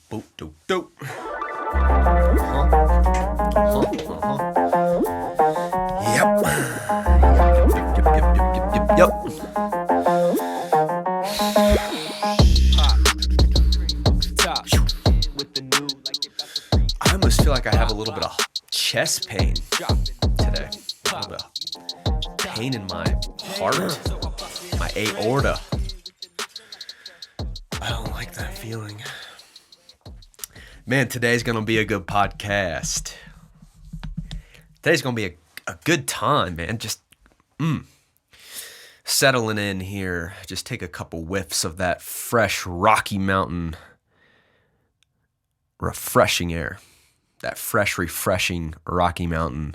Boop, doop, doop. Yep. Yep. I almost feel like I have a little bit of chest pain today. A little bit of pain in my heart, my aorta. I don't like that feeling. Man, today's going to be a good podcast. Today's going to be a good time, man. Just settling in here. Just take a couple whiffs of that fresh Rocky Mountain refreshing air. That fresh, refreshing Rocky Mountain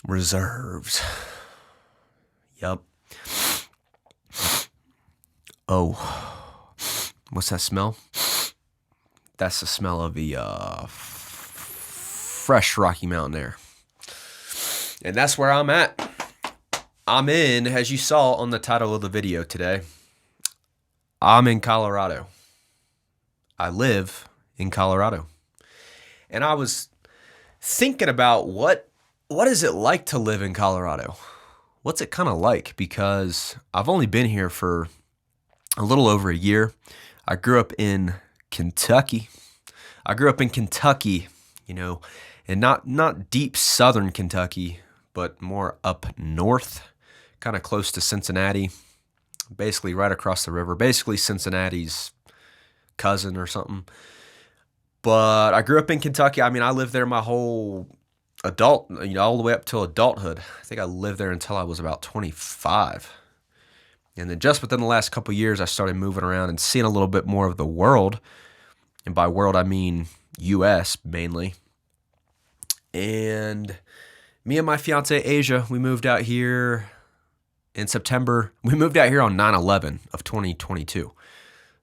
reserves. Yup. Oh. What's that smell? That's the smell of the fresh Rocky Mountain air. And that's where I'm at. I'm in, as you saw on the title of the video today, I'm in Colorado. I live in Colorado. And I was thinking about what is it like to live in Colorado? What's it kind of like? Because I've only been here for a little over a year. I grew up in Kentucky. You know, and not deep southern Kentucky, but more up north, kind of close to Cincinnati, basically right across the river, basically Cincinnati's cousin or something. But I grew up in Kentucky. I mean, I lived there my whole all the way up till adulthood. I think I lived there until I was about 25. And then just within the last couple of years, I started moving around and seeing a little bit more of the world. And by world, I mean U.S. mainly. And me and my fiance, Asia, we moved out here in September. We moved out here on 9/11 of 2022.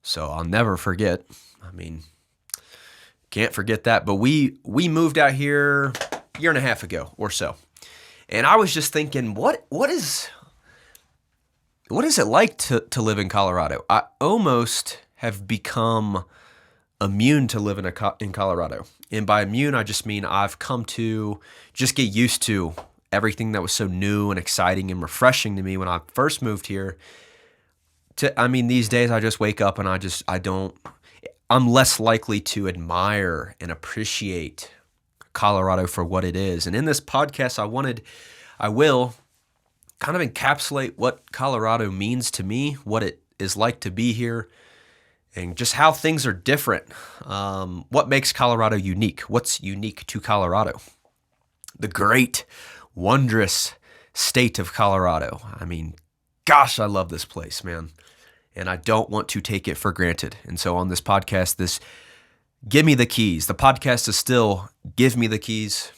So I'll never forget. I mean, can't forget that. But we moved out here a year and a half ago or so. And I was just thinking, what is it like to live in Colorado? I almost have become immune to living in Colorado. And by immune, I just mean I've come to just get used to everything that was so new and exciting and refreshing to me when I first moved here. These days I just wake up and I'm less likely to admire and appreciate Colorado for what it is. And in this podcast, I will kind of encapsulate what Colorado means to me, what it is like to be here, and just how things are different. What makes Colorado unique? What's unique to Colorado? The great, wondrous state of Colorado. I mean, gosh, I love this place, man. And I don't want to take it for granted. And so on this podcast, give me the keys. The podcast is still give me the keys.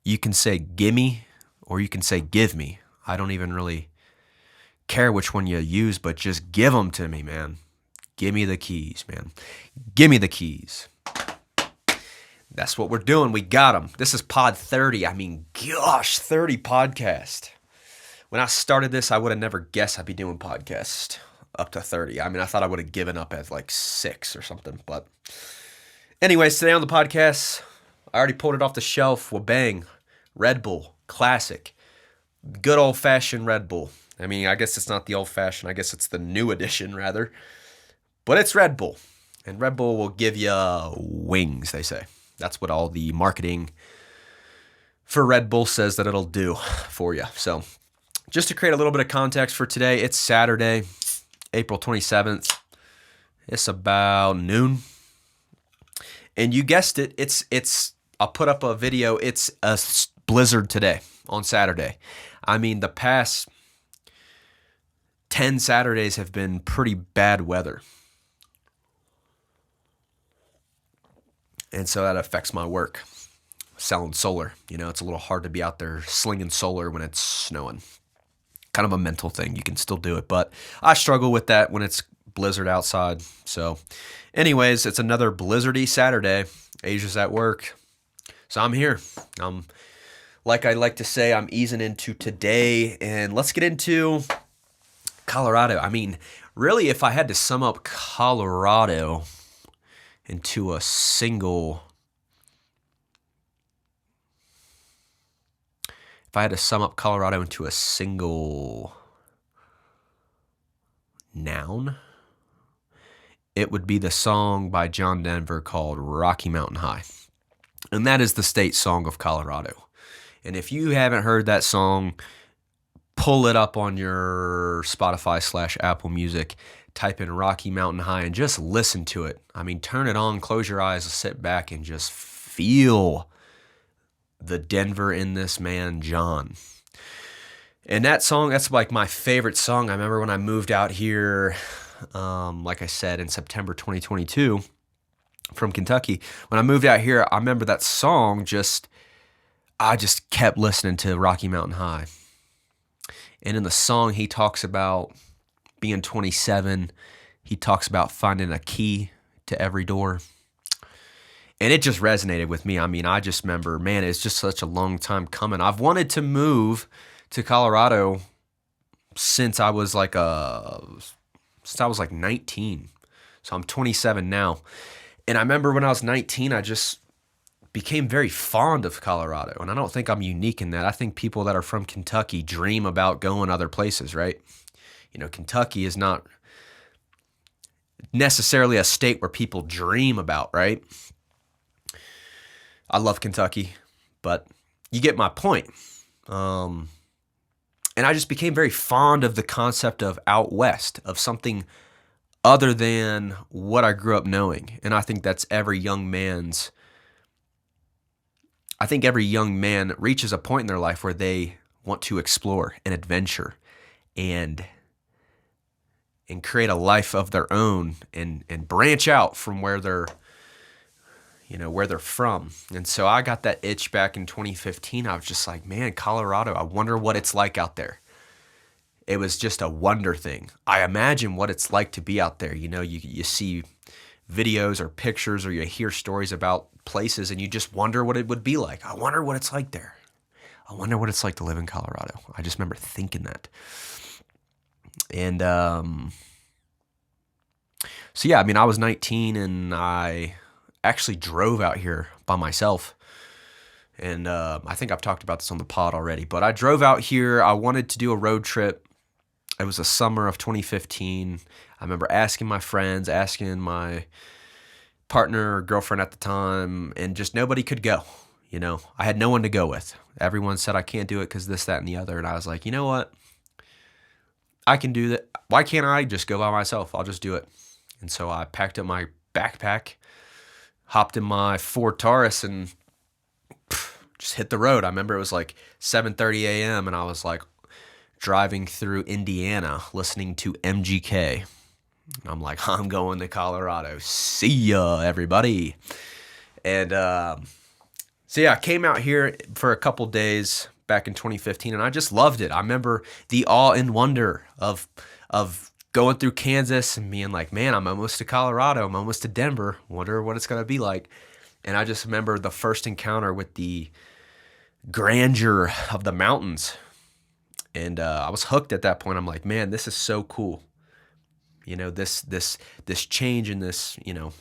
You can say gimme or you can say give me. I don't even really care which one you use, but just give them to me, man. Give me the keys, man. Give me the keys. That's what we're doing. We got them. This is pod 30. I mean, gosh, 30 podcast. When I started this, I would have never guessed I'd be doing podcasts up to 30. I mean, I thought I would have given up at like 6 or something. But anyways, today on the podcast, I already pulled it off the shelf. Well, bang. Red Bull. Classic. Good old-fashioned Red Bull. I mean, I guess it's not the old-fashioned. I guess it's the new edition, rather. But it's Red Bull. And Red Bull will give you wings, they say. That's what all the marketing for Red Bull says that it'll do for you. So just to create a little bit of context for today, it's Saturday, April 27th. It's about noon. And you guessed it, it's I'll put up a video. It's a blizzard today on Saturday. I mean, the past 10 Saturdays have been pretty bad weather. And so that affects my work, selling solar. You know, it's a little hard to be out there slinging solar when it's snowing. Kind of a mental thing. You can still do it, but I struggle with that when it's blizzard outside. So anyways, it's another blizzardy Saturday. Asia's at work. So I'm here. Like I like to say, I'm easing into today, and let's get into Colorado. I mean, really, if I had to sum up Colorado into a single, if I had to sum up Colorado into a single noun, it would be the song by John Denver called Rocky Mountain High. And that is the state song of Colorado. And if you haven't heard that song, pull it up on your Spotify/Apple Music, type in Rocky Mountain High and just listen to it. I mean, turn it on, close your eyes, sit back and just feel the Denver in this man, John. And that song, that's like my favorite song. I remember when I moved out here, like I said, in September 2022 from Kentucky. When I moved out here, I remember that song I just kept listening to Rocky Mountain High. And in the song, he talks about being 27. He talks about finding a key to every door. And it just resonated with me. I mean, I just remember, man, it's just such a long time coming. I've wanted to move to Colorado since I was like 19. So I'm 27 now. And I remember when I was 19, I just became very fond of Colorado. And I don't think I'm unique in that. I think people that are from Kentucky dream about going other places, right? You know, Kentucky is not necessarily a state where people dream about, right? I love Kentucky, but you get my point. And I just became very fond of the concept of out west, of something other than what I grew up knowing. And I think that's every young man reaches a point in their life where they want to explore and adventure and create a life of their own and branch out from where they're from. And so I got that itch back in 2015. I was just like, man, Colorado, I wonder what it's like out there. It was just a wonder thing. I imagine what it's like to be out there. You know, you see videos or pictures or you hear stories about places and you just wonder what it would be like. I wonder what it's like there. I wonder what it's like to live in Colorado. I just remember thinking that. And so yeah, I mean, I was 19 and I actually drove out here by myself. And I think I've talked about this on the pod already, but I drove out here. I wanted to do a road trip. It was the summer of 2015. I remember asking my friends, asking my partner or girlfriend at the time, and just nobody could go. You know, I had no one to go with. Everyone said I can't do it because this, that, and the other. And I was like, you know what? I can do that. Why can't I just go by myself? I'll just do it. And so I packed up my backpack, hopped in my Ford Taurus, and just hit the road. I remember it was like 7:30 a.m. and I was like driving through Indiana listening to MGK. I'm like, I'm going to Colorado. See ya, everybody. And so yeah, I came out here for a couple days back in 2015, and I just loved it. I remember the awe and wonder of going through Kansas and being like, man, I'm almost to Colorado. I'm almost to Denver. Wonder what it's going to be like. And I just remember the first encounter with the grandeur of the mountains. And I was hooked at that point. I'm like, man, this is so cool. You know, this change in this, you know,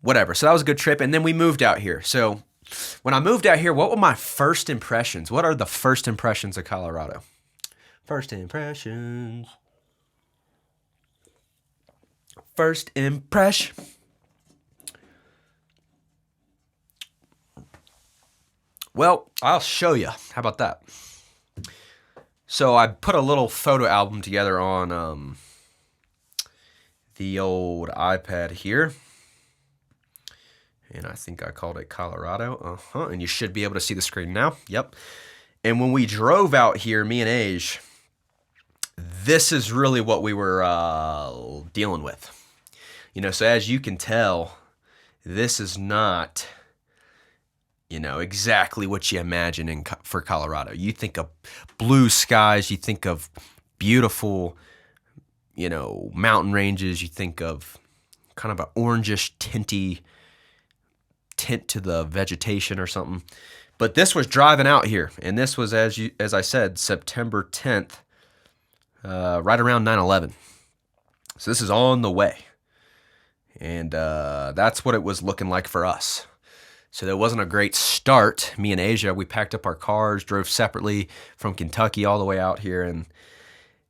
whatever. So that was a good trip. And then we moved out here. So when I moved out here, what were my first impressions? What are the first impressions of Colorado? First impressions. First impression. Well, I'll show you. How about that? So I put a little photo album together on the old iPad here. And I think I called it Colorado. And you should be able to see the screen now. Yep. And when we drove out here, me and Age, this is really what we were dealing with. You know, so as you can tell, this is not, you know, exactly what you imagine for Colorado. You think of blue skies, you think of beautiful, you know, mountain ranges, you think of kind of an orangish tint to the vegetation or something. But this was driving out here, and this was, as I said, September 10th, right around 9/11. So this is on the way. And that's what it was looking like for us. So there wasn't a great start. Me and Asia, we packed up our cars, drove separately from Kentucky all the way out here, and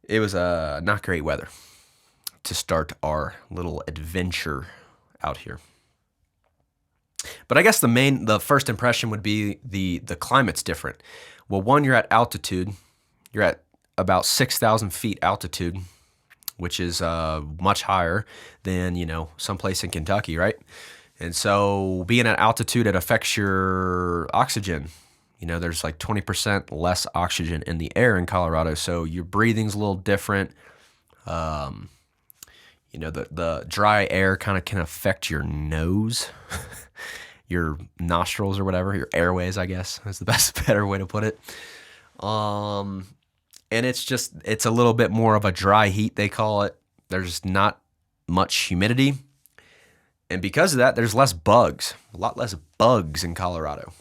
it was not great weather to start our little adventure out here. But I guess the first impression would be the climate's different. Well, one, you're at altitude. You're at about 6,000 feet altitude, which is much higher than, someplace in Kentucky, right? And so being at altitude, it affects your oxygen. There's like 20% less oxygen in the air in Colorado, so your breathing's a little different. The dry air kind of can affect your nose, your nostrils or whatever, your airways, I guess is the better way to put it. And it's a little bit more of a dry heat, they call it. There's not much humidity. And because of that, there's less bugs, a lot less bugs in Colorado.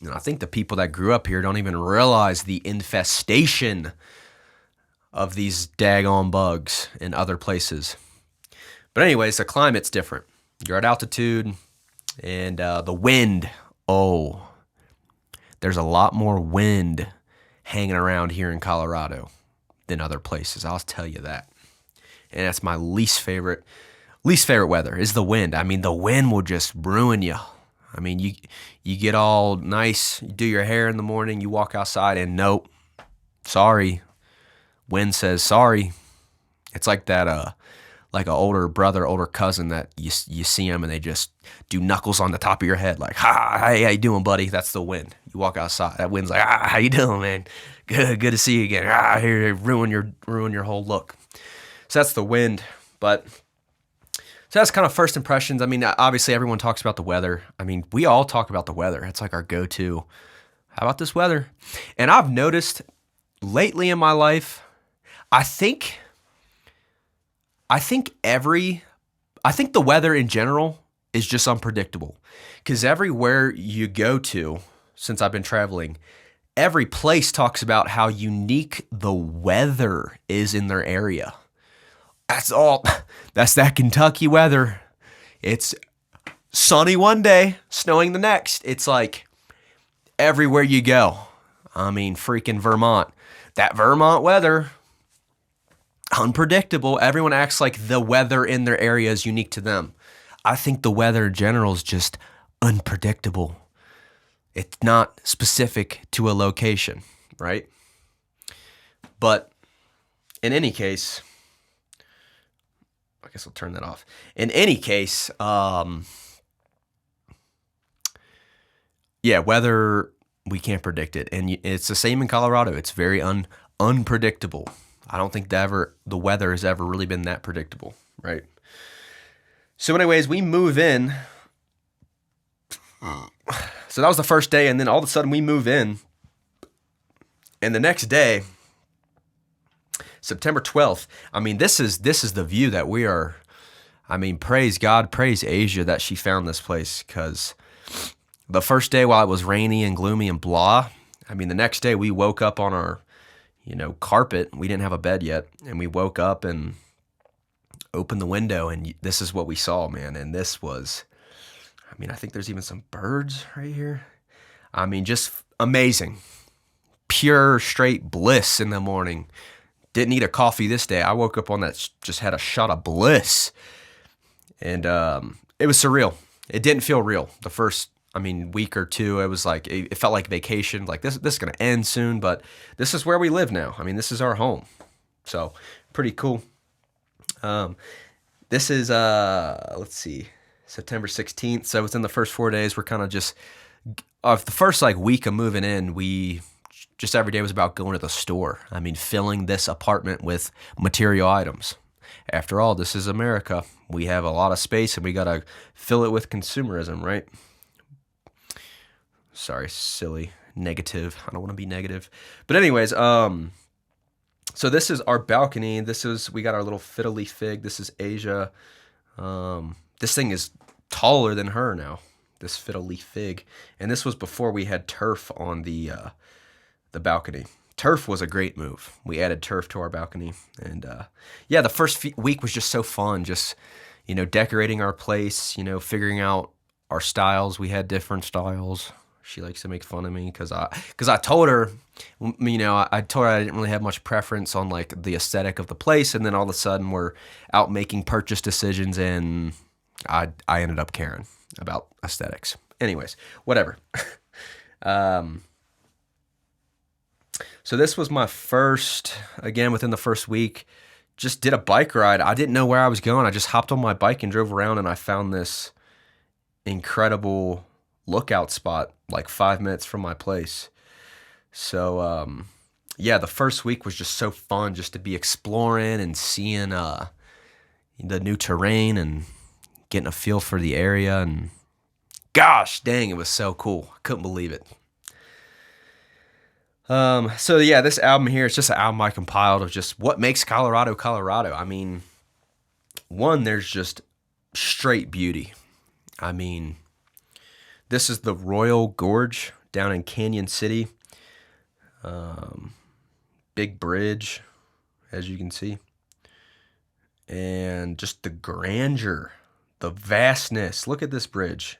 And I think the people that grew up here don't even realize the infestation of these daggone bugs in other places. But anyways, the climate's different. You're at altitude, and the wind, there's a lot more wind hanging around here in Colorado than other places. I'll tell you that. And that's my least favorite weather is the wind. I mean, the wind will just ruin you. I mean, you get all nice, you do your hair in the morning, you walk outside, and nope, sorry. Wind says sorry. It's like that, like an older brother, older cousin that you see them and they just do knuckles on the top of your head, like, hey, how you doing, buddy? That's the wind. You walk outside, that wind's like, how you doing, man? Good to see you again. Here, ruin your whole look. So that's the wind, So that's kind of first impressions. I mean, obviously everyone talks about the weather. I mean, we all talk about the weather. It's like our go-to. How about this weather? And I've noticed lately in my life, I think the weather in general is just unpredictable. Because everywhere you go to, since I've been traveling, every place talks about how unique the weather is in their area. That's all. That's that Kentucky weather. It's sunny one day, snowing the next. It's like everywhere you go. I mean, freaking Vermont. That Vermont weather, unpredictable. Everyone acts like the weather in their area is unique to them. I think the weather in general is just unpredictable. It's not specific to a location, right? But in any case, I guess I'll turn that off. In any case, weather, we can't predict it. And it's the same in Colorado. It's very unpredictable. I don't think the weather has ever really been that predictable, right? So anyways, we move in. So that was the first day, and then all of a sudden we move in. And the next day, September 12th, I mean, this is the view that we are, I mean, praise God, praise Asia that she found this place, because the first day while it was rainy and gloomy and blah, I mean, the next day we woke up on our, carpet. We didn't have a bed yet, and we woke up and opened the window, and this is what we saw, man, and this was, I mean, I think there's even some birds right here. I mean, just amazing. Pure, straight bliss in the morning. Didn't need a coffee this day. I woke up on that, just had a shot of bliss. And it was surreal. It didn't feel real. The first, week or two, it was like, it felt like vacation. Like, this is going to end soon, but this is where we live now. I mean, this is our home. So, pretty cool. This is, let's see, September 16th. So, within the first 4 days, we're kind of just, the first, week of moving in, we just every day was about going to the store. I mean, filling this apartment with material items. After all, this is America. We have a lot of space and we got to fill it with consumerism, right? Sorry, silly, negative. I don't want to be negative. But anyways, so this is our balcony. We got our little fiddly fig. This is Asia. This thing is taller than her now, this fiddly fig. And this was before we had turf on the balcony. Turf was a great move. We added turf to our balcony. And the first week was just so fun. Just, decorating our place, figuring out our styles. We had different styles. She likes to make fun of me because I told her, I told her I didn't really have much preference on like the aesthetic of the place, and then all of a sudden we're out making purchase decisions, and I ended up caring about aesthetics. Anyways, whatever. So this was my first, again, within the first week, just did a bike ride. I didn't know where I was going. I just hopped on my bike and drove around, and I found this incredible lookout spot like 5 minutes from my place. So, yeah, the first week was just so fun just to be exploring and seeing the new terrain and getting a feel for the area. And gosh, dang, it was so cool. I couldn't believe it. So yeah, this album here, it's just an album I compiled of just what makes Colorado, Colorado. I mean, one, there's just straight beauty. I mean, this is the Royal Gorge down in Canyon City. Big bridge, as you can see. And just the grandeur, the vastness. Look at this bridge.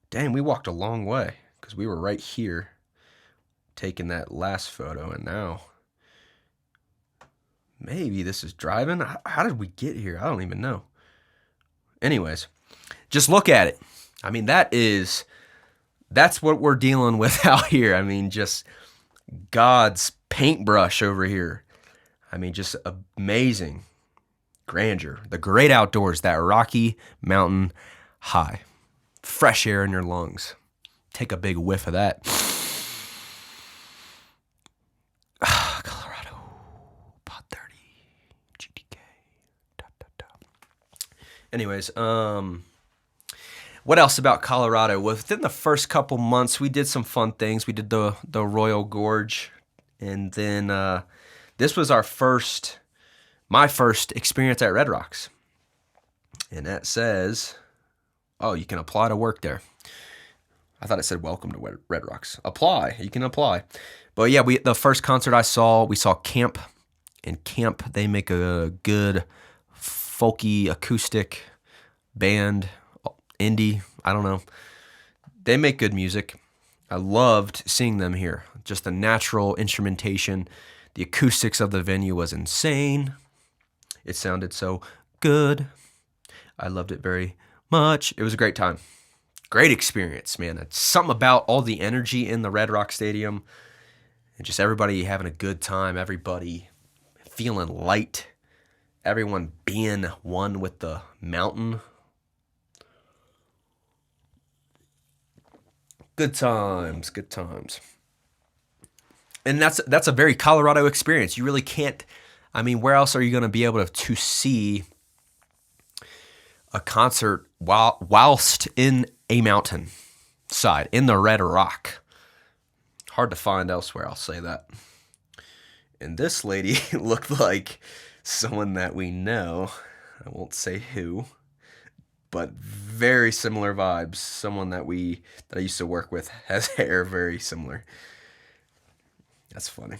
Dang, we walked a long way because we were right here taking that last photo, and now maybe this is driving. How did we get here? I don't even know. Anyways, just look at it. I mean, that's what we're dealing with out here. I mean, just God's paintbrush over here. I mean, just amazing grandeur. The great outdoors, that Rocky Mountain high. Fresh air in your lungs. Take a big whiff of that. Colorado, pot 30, GTK. Da, da, da. Anyways, what else about Colorado? Within the first couple months, we did some fun things. We did the Royal Gorge, and then this was my first experience at Red Rocks. And that says, oh, you can apply to work there. I thought it said welcome to Red Rocks. Apply. You can apply. But yeah, the first concert we saw Camp. And Camp, they make a good folky acoustic band, indie, I don't know. They make good music. I loved seeing them here. Just the natural instrumentation. The acoustics of the venue was insane. It sounded so good. I loved it very much. It was a great time. Great experience, man. It's something about all the energy in the Red Rock Stadium and just everybody having a good time, everybody feeling light, everyone being one with the mountain. Good times, good times. And that's a very Colorado experience. You really can't, I mean, where else are you going to be able to see a concert whilst in a mountain side, in the Red Rock? Hard to find elsewhere, I'll say that. And this lady looked like someone that we know. I won't say who, but very similar vibes. Someone that I used to work with has hair very similar. That's funny.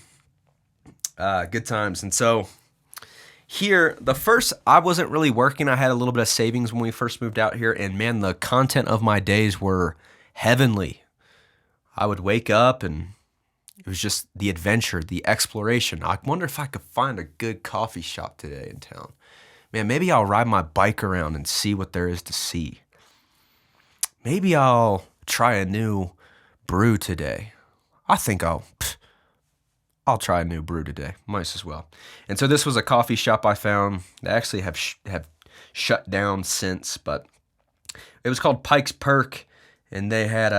Good times. And so here, I wasn't really working. I had a little bit of savings when we first moved out here, and man, the content of my days were heavenly. I would wake up and it was just the adventure, the exploration. I wonder if I could find a good coffee shop today in town. Man, maybe I'll ride my bike around and see what there is to see. Maybe I'll try a new brew today. I think I'll try a new brew today. Might as well. And so this was a coffee shop I found. They actually have shut down since, but it was called Pikes Peak, and they had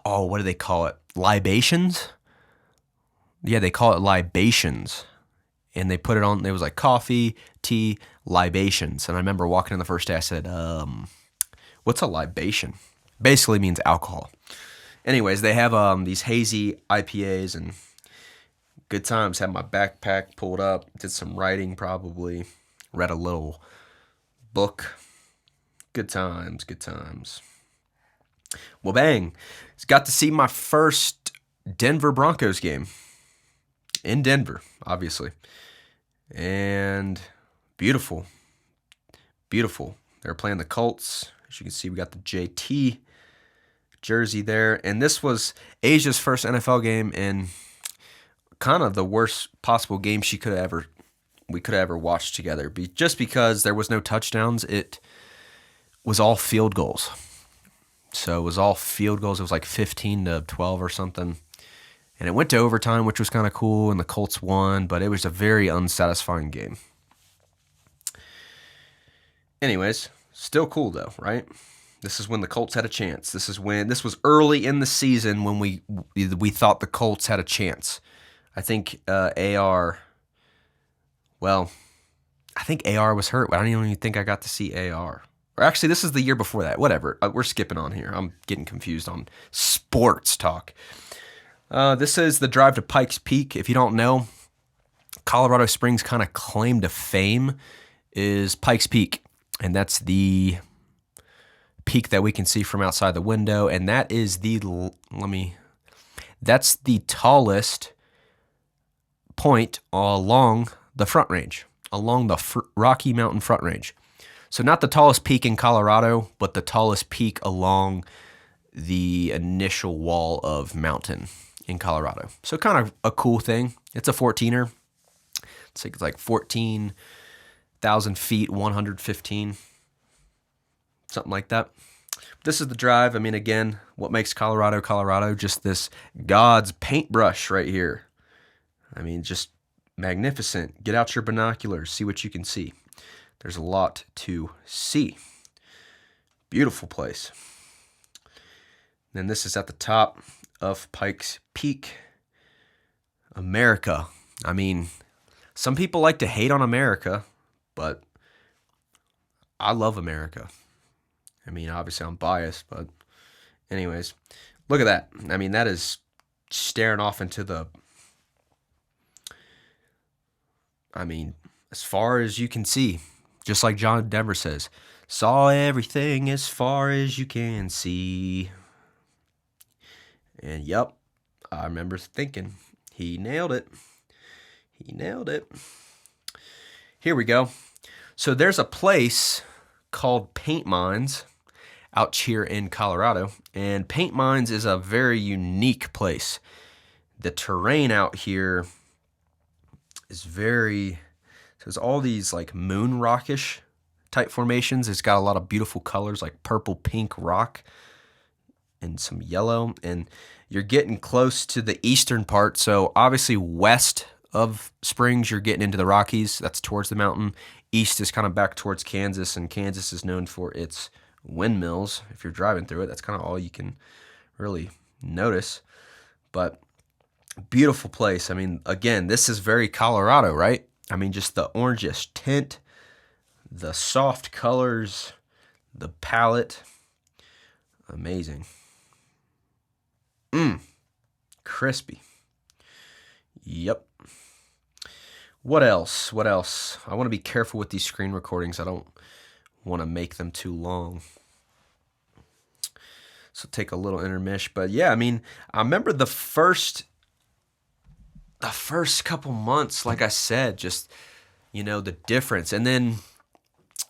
what do they call it? Libations? Yeah, they call it libations. And they put it on, it was like coffee, tea, libations. And I remember walking in the first day, I said, what's a libation? Basically means alcohol. Anyways, they have these hazy IPAs and good times. Had my backpack pulled up, did some writing probably, read a little book. Good times, good times. Well, bang. Got to see my first Denver Broncos game in Denver, obviously. And Beautiful. Beautiful. They're playing the Colts. As you can see, we got the JT jersey there. And this was Asia's first NFL game and kind of the worst possible game we could have ever watched together. Just because there was no touchdowns, it was all field goals. So it was all field goals. It was like 15-12 or something. And it went to overtime, which was kind of cool, and the Colts won, but it was a very unsatisfying game. Anyways, still cool though, right? This is when the Colts had a chance. This was early in the season when we thought the Colts had a chance. I think AR was hurt. I don't even think I got to see AR. Or actually, this is the year before that. Whatever. We're skipping on here. I'm getting confused on sports talk. This is the drive to Pikes Peak. If you don't know, Colorado Springs' kind of claim to fame is Pikes Peak. And that's the peak that we can see from outside the window. And that is that's the tallest point along the Front Range, along the Rocky Mountain Front Range. So not the tallest peak in Colorado, but the tallest peak along the initial wall of mountain in Colorado. So kind of a cool thing. It's a 14er. It's like 14,000 feet, 115, something like that. This is the drive. I mean, again, what makes Colorado, Colorado? Just this God's paintbrush right here. I mean, just magnificent. Get out your binoculars, see what you can see. There's a lot to see. Beautiful place. Then this is at the top of Pikes Peak, America. I mean, some people like to hate on America, but I love America. I mean, obviously I'm biased, but anyways, look at that. I mean, that is staring off into as far as you can see, just like John Denver says, saw everything as far as you can see. And yep, I remember thinking, he nailed it. He nailed it. Here we go. So there's a place called Paint Mines out here in Colorado. And Paint Mines is a very unique place. The terrain out here is there's all these like moon rockish type formations. It's got a lot of beautiful colors like purple, pink rock and some yellow. And you're getting close to the eastern part. So obviously west of Springs, you're getting into the Rockies. That's towards the mountain. East is kind of back towards Kansas, and Kansas is known for its windmills. If you're driving through it, that's kind of all you can really notice. But beautiful place. I mean, again, this is very Colorado, right? I mean, just the orangish tint, the soft colors, the palette. Amazing. Crispy. Yep. What else? I want to be careful with these screen recordings. I don't want to make them too long. So take a little intermish. But yeah, I mean, I remember the first couple months, like I said, just, the difference. And then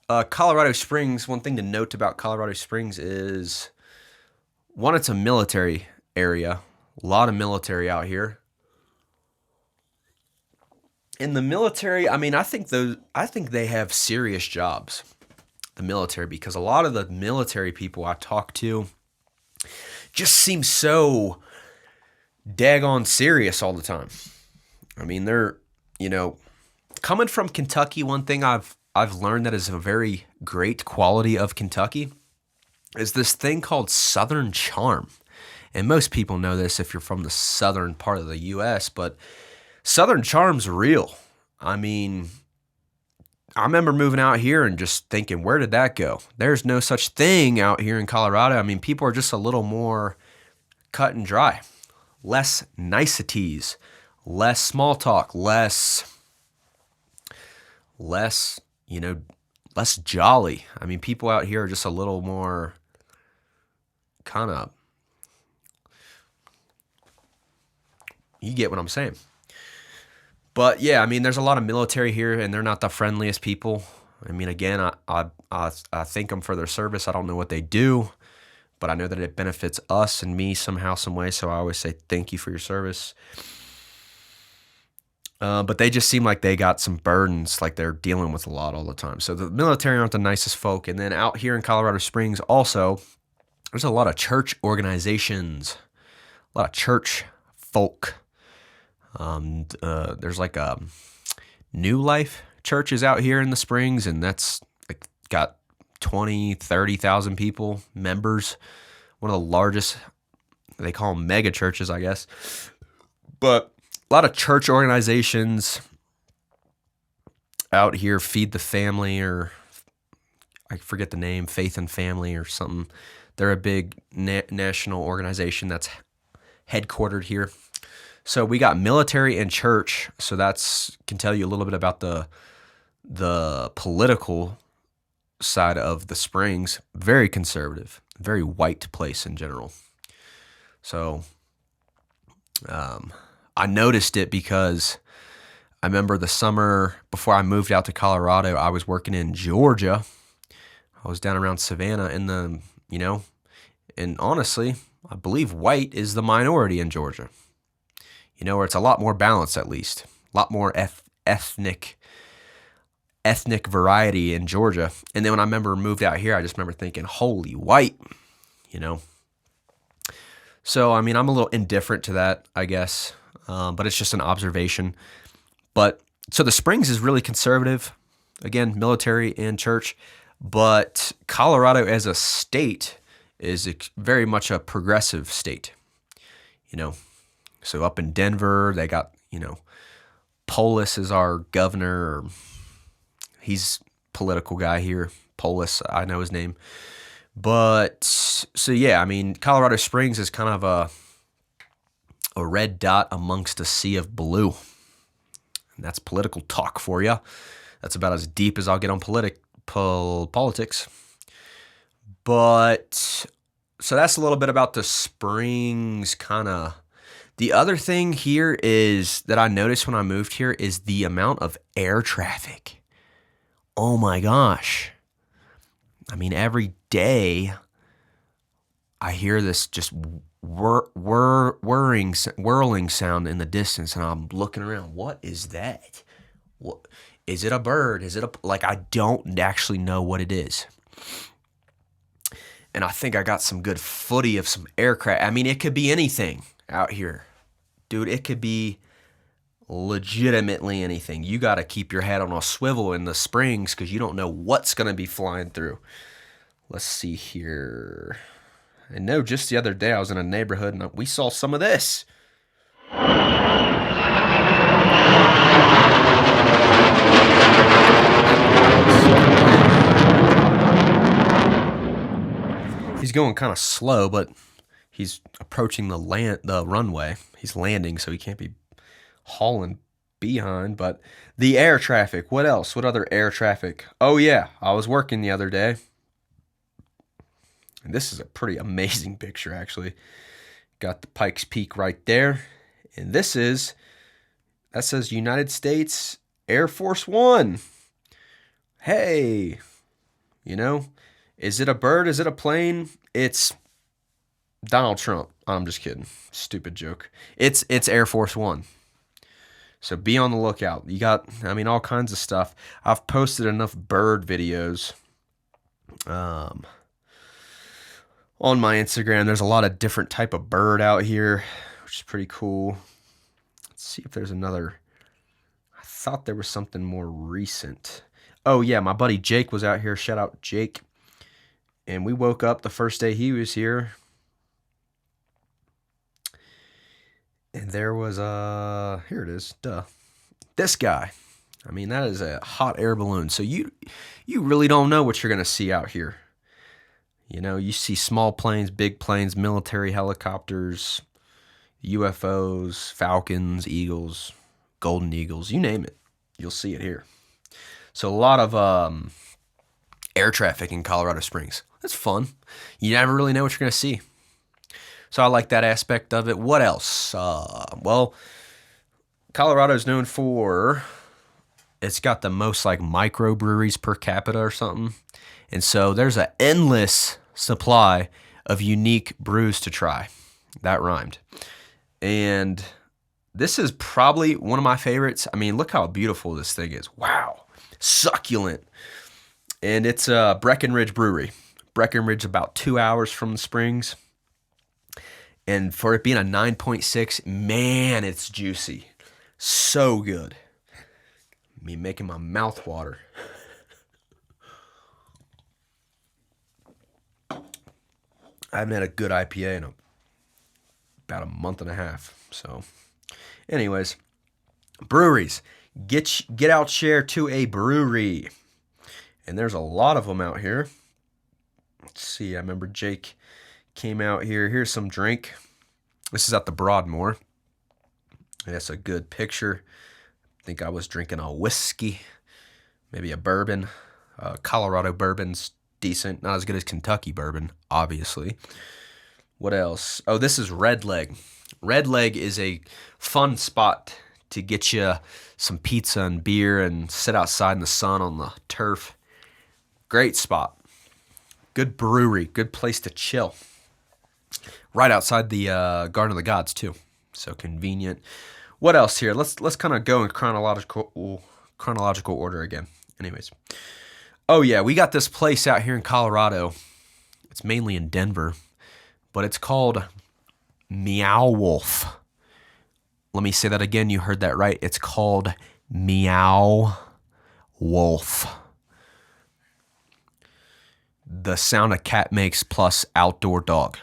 Colorado Springs, one thing to note about Colorado Springs is, one, it's a military area. A lot of military out here. In the military, I mean, I think they have serious jobs, the military, because a lot of the military people I talk to just seem so daggone serious all the time. I mean, they're, coming from Kentucky, one thing I've learned that is a very great quality of Kentucky is this thing called Southern charm. And most people know this if you're from the southern part of the U.S., but Southern charm's real. I mean, I remember moving out here and just thinking, where did that go? There's no such thing out here in Colorado. I mean, people are just a little more cut and dry. Less niceties, less small talk, less jolly. I mean, people out here are just a little more kind of, you get what I'm saying. But yeah, I mean, there's a lot of military here, and they're not the friendliest people. I mean, again, I thank them for their service. I don't know what they do, but I know that it benefits us and me somehow, some way. So I always say thank you for your service. But they just seem like they got some burdens, like they're dealing with a lot all the time. So the military aren't the nicest folk. And then out here in Colorado Springs, also, there's a lot of church organizations, a lot of church folk. There's like a New Life churches out here in the Springs, and that's like got 20, 30,000 people, members. One of the largest, they call them mega churches, I guess. But a lot of church organizations out here, Feed the Family, or I forget the name, Faith and Family or something. They're a big national organization that's headquartered here. So we got military and church. So that's can tell you a little bit about the political side of the Springs. Very conservative, very white place in general. So I noticed it because I remember the summer before I moved out to Colorado, I was working in Georgia. I was down around Savannah and honestly, I believe white is the minority in Georgia. Where it's a lot more balanced, at least. A lot more ethnic variety in Georgia. And then when I moved out here, I just remember thinking, holy white, So, I mean, I'm a little indifferent to that, I guess. But it's just an observation. But so the Springs is really conservative. Again, military and church. But Colorado as a state is very much a progressive state. So up in Denver, they got, Polis is our governor. He's a political guy here. Polis, I know his name. But, so yeah, I mean, Colorado Springs is kind of a red dot amongst a sea of blue. And that's political talk for you. That's about as deep as I'll get on politics. But, so that's a little bit about the Springs kind of. The other thing here is that I noticed when I moved here is the amount of air traffic. Oh my gosh. I mean, every day I hear this just whirling sound in the distance, and I'm looking around. What is that? What is it? A bird? Is it I don't actually know what it is. And I think I got some good footy of some aircraft. I mean, it could be anything out here. Dude, it could be legitimately anything. You got to keep your head on a swivel in the Springs because you don't know what's going to be flying through. Let's see here. I know just the other day I was in a neighborhood and we saw some of this. He's going kind of slow, but he's approaching the runway. He's landing, so he can't be hauling behind. But the air traffic. What else? What other air traffic? Oh, yeah. I was working the other day. And this is a pretty amazing picture, actually. Got the Pikes Peak right there. And that says United States Air Force One. Hey, is it a bird? Is it a plane? It's Donald Trump. I'm just kidding. Stupid joke. It's Air Force One. So be on the lookout. You got, all kinds of stuff. I've posted enough bird videos on my Instagram. There's a lot of different type of bird out here, which is pretty cool. Let's see if there's another. I thought there was something more recent. Oh, yeah, my buddy Jake was out here. Shout out Jake. And we woke up the first day he was here. And there was here it is, this guy. That is a hot air balloon. So you really don't know what you're going to see out here. You see small planes, big planes, military helicopters, UFOs, falcons, eagles, golden eagles, you name it. You'll see it here. So a lot of air traffic in Colorado Springs. That's fun. You never really know what you're going to see. So I like that aspect of it. What else? Well, Colorado's known for, it's got the most like microbreweries per capita or something. And so there's an endless supply of unique brews to try. That rhymed. And this is probably one of my favorites. I mean, look how beautiful this thing is. Wow. Succulent. And it's Breckenridge Brewery. Breckenridge, about 2 hours from the Springs. And for it being a 9.6, man, it's juicy. So good. Me making my mouth water. I haven't had a good IPA in about a month and a half. So, anyways, breweries. Get out share to a brewery. And there's a lot of them out here. Let's see. I remember Jake came out here. Here's some drink. This is at the Broadmoor. And that's a good picture. I think I was drinking a whiskey, maybe a bourbon. Colorado bourbon's decent. Not as good as Kentucky bourbon, obviously. What else? Oh, this is Red Leg. Red Leg is a fun spot to get you some pizza and beer and sit outside in the sun on the turf. Great spot. Good brewery. Good place to chill. Right outside the Garden of the Gods, too. So convenient. What else here? Let's kind of go in chronological order again. Anyways. Oh, yeah. We got this place out here in Colorado. It's mainly in Denver. But it's called Meow Wolf. Let me say that again. You heard that right. It's called Meow Wolf. The sound a cat makes plus outdoor dog.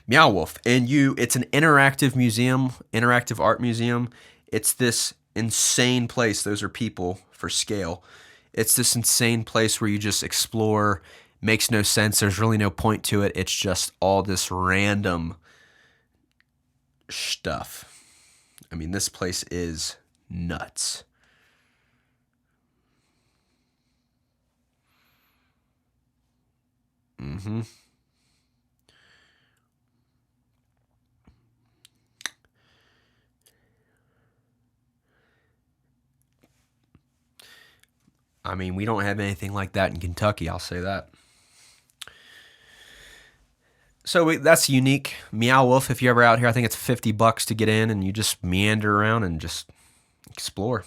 Meow Wolf. And it's an interactive museum, interactive art museum. It's this insane place. Those are people for scale. It's this insane place where you just explore. Makes no sense. There's really no point to it. It's just all this random stuff. I mean, this place is nuts. I mean, we don't have anything like that in Kentucky, I'll say that. So that's unique. Meow Wolf, if you're ever out here, I think it's $50 to get in, and you just meander around and just explore.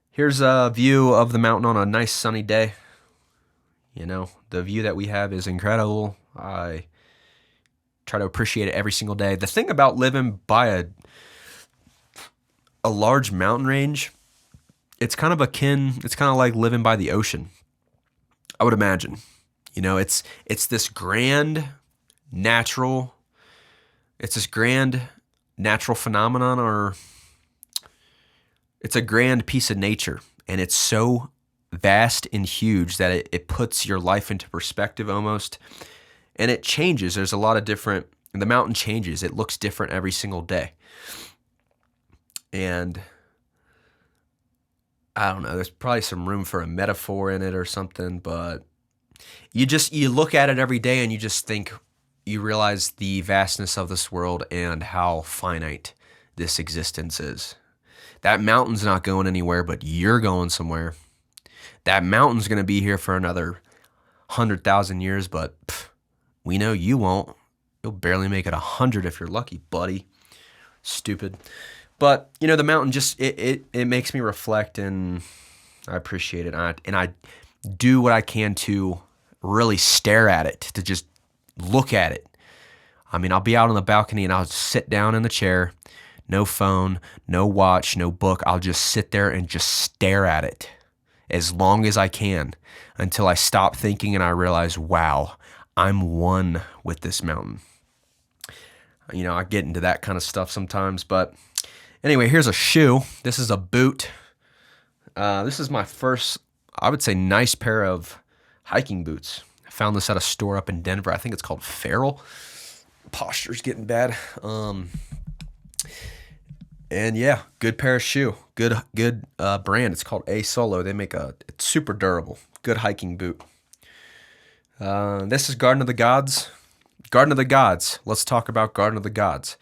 Here's a view of the mountain on a nice sunny day. You know, the view that we have is incredible. I try to appreciate it every single day. The thing about living by a large mountain range, it's kind of like living by the ocean, I would imagine. You know, it's this grand natural phenomenon, or it's a grand piece of nature, and it's so vast and huge that it puts your life into perspective almost, and it changes. There's a lot of the mountain changes. It looks different every single day. And I don't know, there's probably some room for a metaphor in it or something, but you look at it every day and you just think, you realize the vastness of this world and how finite this existence is. That mountain's not going anywhere, but you're going somewhere. That mountain's going to be here for another 100,000 years, but we know you won't. You'll barely make it 100 if you're lucky, buddy. Stupid. But, you know, the mountain just, it makes me reflect, and I appreciate it. And I do what I can to really stare at it, to just look at it. I mean, I'll be out on the balcony and I'll sit down in the chair, no phone, no watch, no book. I'll just sit there and just stare at it as long as I can until I stop thinking and I realize, wow, I'm one with this mountain. You know, I get into that kind of stuff sometimes, but anyway, here's a shoe. This is a boot. This is my first, I would say, nice pair of hiking boots. I found this at a store up in Denver. I think it's called Feral. Posture's getting bad. And yeah, good pair of shoe. Good brand. It's called A Solo. They make it's super durable. Good hiking boot. This is Garden of the Gods. Garden of the Gods. Let's talk about Garden of the Gods.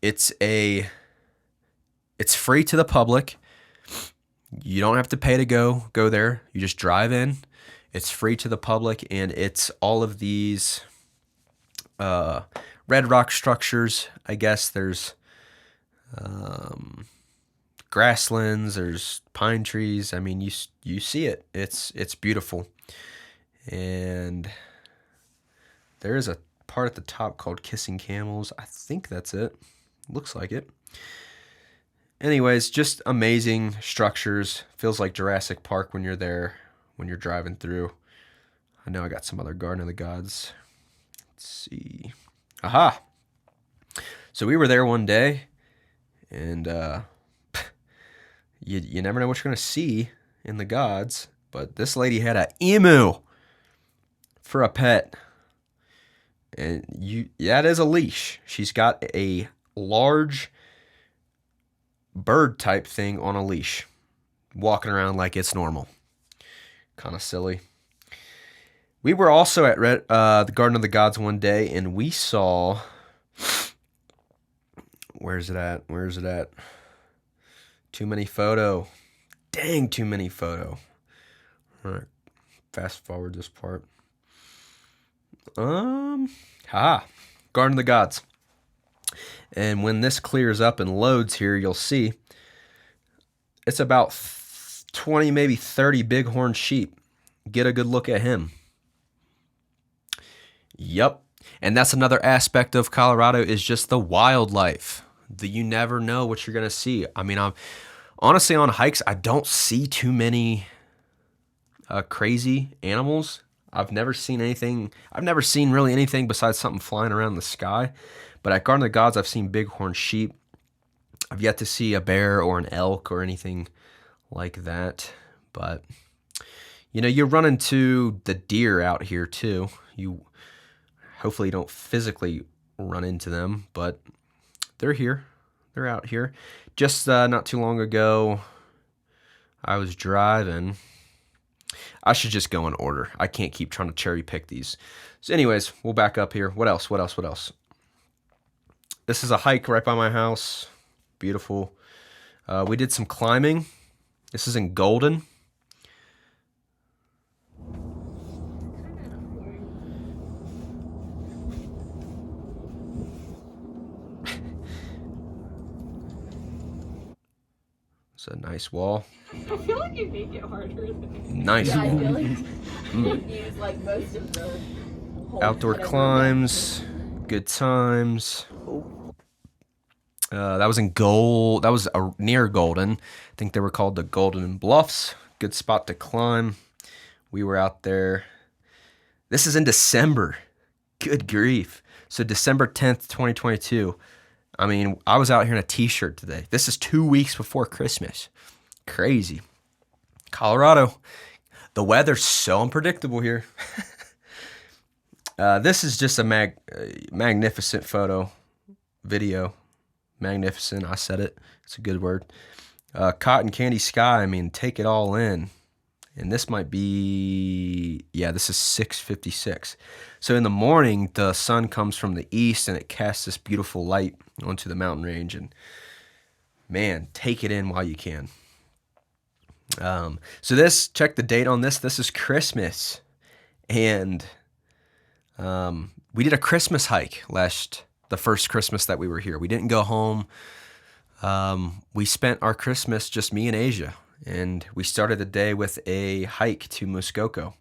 It's a It's free to the public. You don't have to pay to go there. You just drive in. It's free to the public, and it's all of these red rock structures. I guess there's grasslands, there's pine trees. I mean, you see it. It's beautiful. And there is a part at the top called Kissing Camels. I think that's it. Looks like it. Anyways, just amazing structures. Feels like Jurassic Park when you're there, when you're driving through. I know I got some other Garden of the Gods. Let's see. Aha! So we were there one day, and you never know what you're going to see in the gods, but this lady had an emu for a pet. And that is a leash. She's got a large bird type thing on a leash, walking around like it's normal. Kind of silly. We were also at the Garden of the Gods one day, and we saw... Where's it at? Too many photo. Dang, too many photo. All right, fast forward this part. Garden of the Gods. And when this clears up and loads here, you'll see it's about 20, maybe 30 bighorn sheep. Get a good look at him. Yep. And that's another aspect of Colorado is just the wildlife. You never know what you're going to see. I mean, honestly, on hikes, I don't see too many crazy animals. I've never seen anything. I've never seen really anything besides something flying around the sky. But at Garden of the Gods, I've seen bighorn sheep. I've yet to see a bear or an elk or anything like that. But, you run into the deer out here too. You hopefully don't physically run into them, but they're here. They're out here. Just not too long ago, I was driving. I should just go in order. I can't keep trying to cherry pick these. So anyways, we'll back up here. What else? This is a hike right by my house. Beautiful. We did some climbing. This is in Golden. It's a nice wall. I feel like you make it harder. Nice. Yeah, I feel like you use like most of the whole Outdoor climbs, good times. That was in Gold. That was near Golden. I think they were called the Golden Bluffs. Good spot to climb. We were out there. This is in December. Good grief. So December 10th, 2022. I mean, I was out here in a t-shirt today. This is 2 weeks before Christmas. Crazy. Colorado. The weather's so unpredictable here. This is just a magnificent video. Magnificent, I said it. It's a good word. Cotton candy sky, I mean, take it all in. And this might be, this is 6:56. So in the morning, the sun comes from the east and it casts this beautiful light onto the mountain range. And man, take it in while you can. So check the date on this. This is Christmas. And we did a Christmas hike the first Christmas that we were here. We didn't go home. We spent our Christmas, just me and Asia. And we started the day with a hike to Muskoka.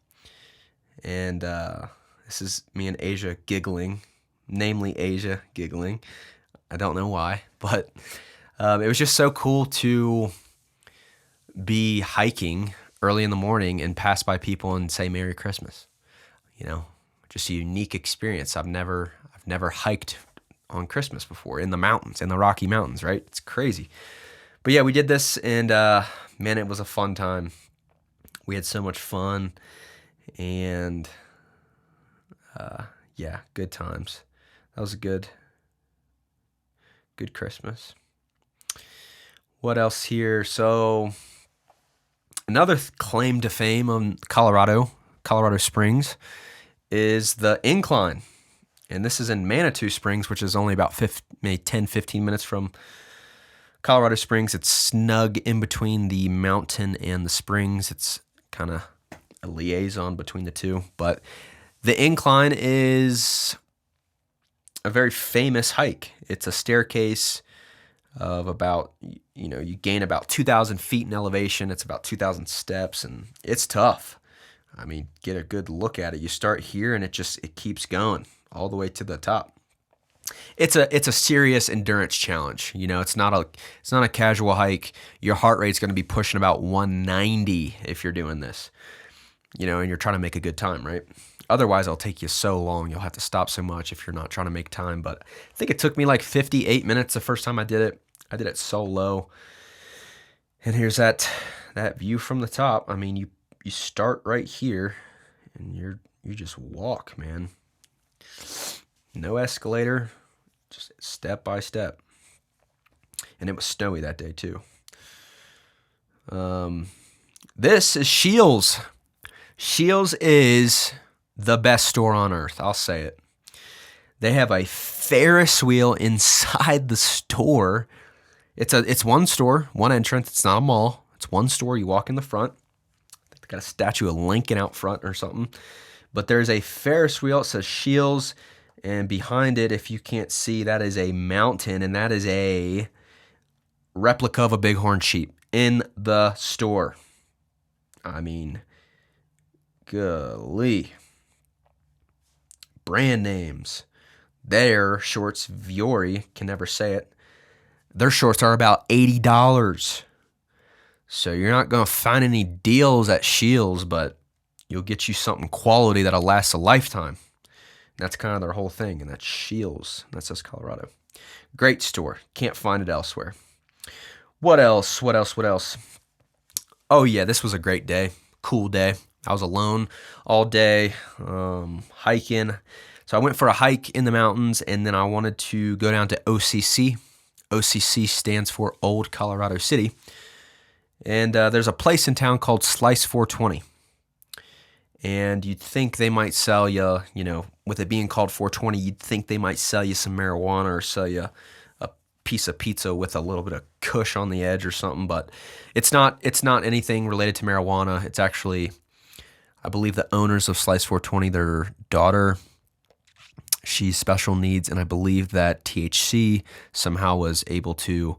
And this is me and Asia giggling, namely Asia giggling. I don't know why, but it was just so cool to be hiking early in the morning and pass by people and say Merry Christmas. Just a unique experience. I've never hiked on Christmas before in the mountains, in the Rocky Mountains, right? It's crazy. But yeah, we did this, and man, it was a fun time. We had so much fun, and good times. That was a good Christmas. What else here? So another claim to fame on Colorado Springs, is the incline. And this is in Manitou Springs, which is only about 10, 15 minutes from Colorado Springs, it's snug in between the mountain and the springs. It's kind of a liaison between the two. But the incline is a very famous hike. It's a staircase of about, you gain about 2,000 feet in elevation. It's about 2,000 steps, and it's tough. I mean, get a good look at it. You start here, and it keeps going all the way to the top. It's a serious endurance challenge. It's not a casual hike. Your heart rate's going to be pushing about 190 if you're doing this. And you're trying to make a good time, right? Otherwise, it'll take you so long. You'll have to stop so much if you're not trying to make time. But I think it took me like 58 minutes the first time I did it. I did it so low. And here's that view from the top. I mean, you start right here, and you just walk, man. No escalator, just step by step. And it was snowy that day too. This is Scheels. Scheels is the best store on earth. I'll say it. They have a Ferris wheel inside the store. It's one store, one entrance. It's not a mall. It's one store. You walk in the front. They got a statue of Lincoln out front or something. But there's a Ferris wheel. It says Scheels. And behind it, if you can't see, that is a mountain. And that is a replica of a bighorn sheep in the store. I mean, golly. Brand names. Their shorts, Vuori, can never say it. Their shorts are about $80. So you're not going to find any deals at Scheels, but you'll get you something quality that'll last a lifetime. That's kind of their whole thing, and that's Scheels. That's us, Colorado. Great store. Can't find it elsewhere. What else? Oh, yeah, this was a great day. Cool day. I was alone all day, hiking. So I went for a hike in the mountains, and then I wanted to go down to OCC. OCC stands for Old Colorado City. And there's a place in town called Slice 420. And you'd think they might sell you, with it being called 420, you'd think they might sell you some marijuana or sell you a piece of pizza with a little bit of kush on the edge or something. But it's not anything related to marijuana. It's actually, I believe the owners of Slice 420, their daughter, she's special needs, and I believe that THC somehow was able to,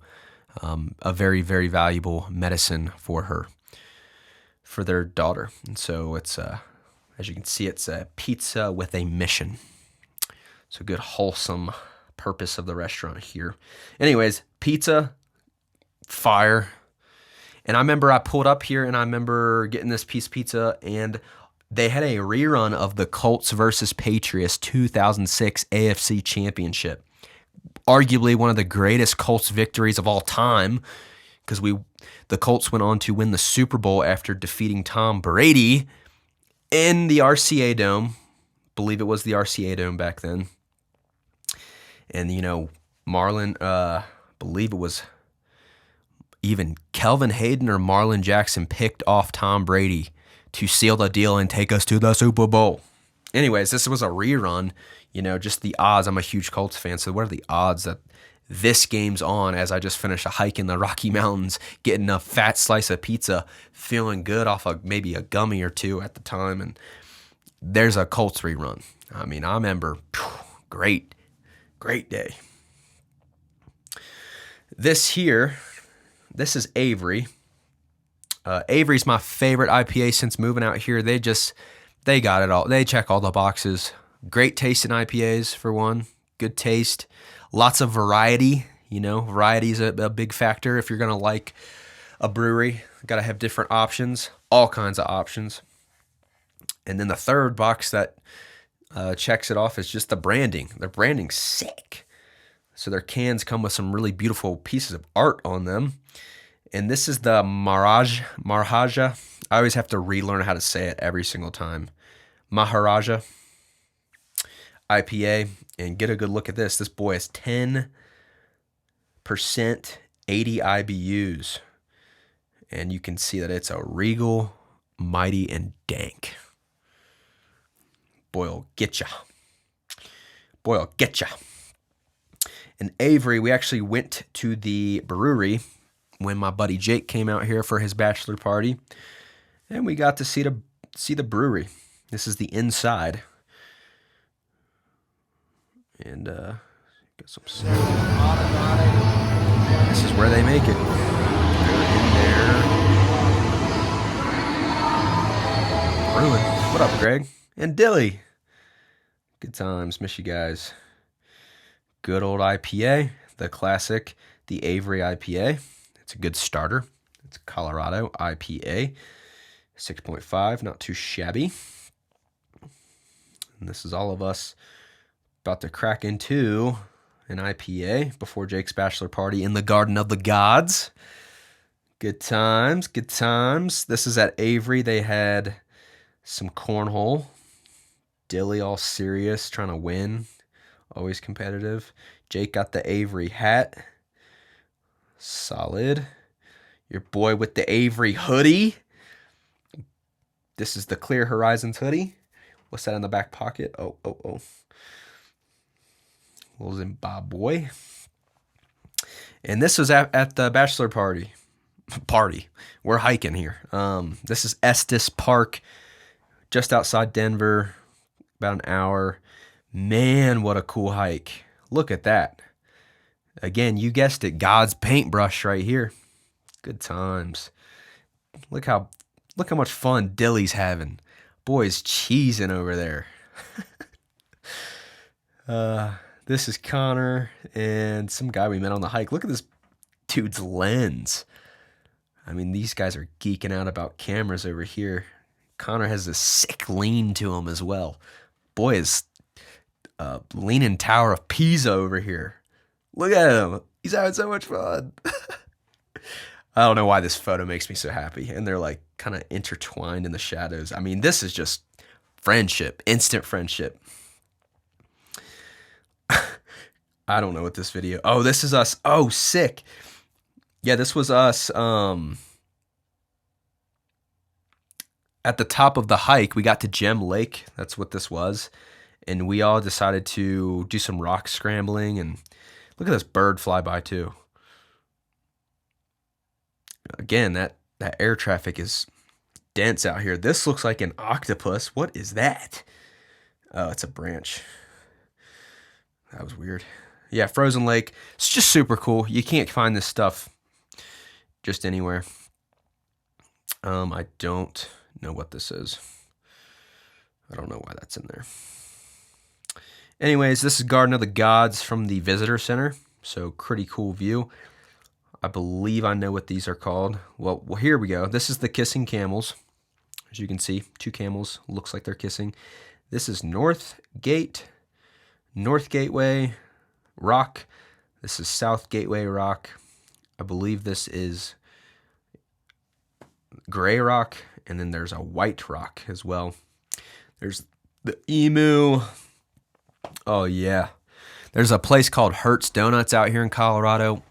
a very, very valuable medicine for her, for their daughter. And so it's, as you can see, it's a pizza with a mission. So good, wholesome purpose of the restaurant here. Anyways, pizza, fire. And I remember I pulled up here, and I remember getting this piece of pizza, and they had a rerun of the Colts versus Patriots 2006 AFC Championship. Arguably one of the greatest Colts victories of all time, because the Colts went on to win the Super Bowl after defeating Tom Brady in the RCA Dome. I believe it was the RCA Dome back then. And, Marlon, believe it was even Kelvin Hayden or Marlon Jackson picked off Tom Brady to seal the deal and take us to the Super Bowl. Anyways, this was a rerun. Just the odds. I'm a huge Colts fan, so what are the odds that this game's on as I just finished a hike in the Rocky Mountains, getting a fat slice of pizza, feeling good off of maybe a gummy or two at the time, and there's a Colts rerun. I mean, I remember, great day. This is Avery. Avery's my favorite IPA since moving out here. They got it all. They check all the boxes. Great taste in IPAs, for one. Good taste. Lots of variety. Variety is a big factor if you're going to like a brewery. Got to have different options. All kinds of options. And then the third box that checks it off is just the branding. Their branding's sick. So their cans come with some really beautiful pieces of art on them. And this is the Maharaja. I always have to relearn how to say it every single time. Maharaja IPA. And get a good look at this. This boy is 10%, 80 IBUs. And you can see that it's a regal, mighty, and dank. Boy'll get ya. in Avery. We actually went to the brewery when my buddy Jake came out here for his bachelor party, and we got to see the brewery. This is the inside, and got some sound. This is where they make it. They're in there brewing. What up, Greg and Dilly? Good times, miss you guys. Good old IPA, the classic, the Avery IPA. It's a good starter. It's Colorado IPA, 6.5, not too shabby. And this is all of us about to crack into an IPA before Jake's bachelor party in the Garden of the Gods. Good times, good times. This is at Avery. They had some cornhole. Dilly all serious, trying to win. Always competitive. Jake got the Avery hat. Solid. Your boy with the Avery hoodie. This is the Clear Horizons hoodie. What's that in the back pocket? Oh. Little Zimbabwe. And this was at the bachelor party. We're hiking here. This is Estes Park, just outside Denver, about an hour. Man, what a cool hike. Look at that. Again, you guessed it, God's paintbrush right here. Good times. Look how much fun Dilly's having. Boy's cheesing over there. This is Connor and some guy we met on the hike. Look at this dude's lens. I mean, these guys are geeking out about cameras over here. Connor has a sick lean to him as well. Boy is Leaning Tower of Pisa over here. Look at him. He's having so much fun. I don't know why this photo makes me so happy. And they're like kind of intertwined in the shadows. I mean, this is just friendship, instant friendship. I don't know what this video. Oh, this is us. Oh, sick. Yeah, this was us at the top of the hike. We got to Gem Lake. That's what this was. And we all decided to do some rock scrambling. And look at this bird fly by too. Again, that air traffic is dense out here. This looks like an octopus. What is that? Oh, it's a branch. That was weird. Yeah, Frozen Lake. It's just super cool. You can't find this stuff just anywhere. I don't know what this is. I don't know why that's in there. Anyways, this is Garden of the Gods from the Visitor Center. So pretty cool view. I believe I know what these are called. Well, here we go. This is the Kissing Camels. As you can see, 2 camels. Looks like they're kissing. This is North Gateway Rock. This is South Gateway Rock. I believe this is Gray Rock. And then there's a White Rock as well. There's the Emu. Oh, yeah. There's a place called Hertz Donuts out here in Colorado.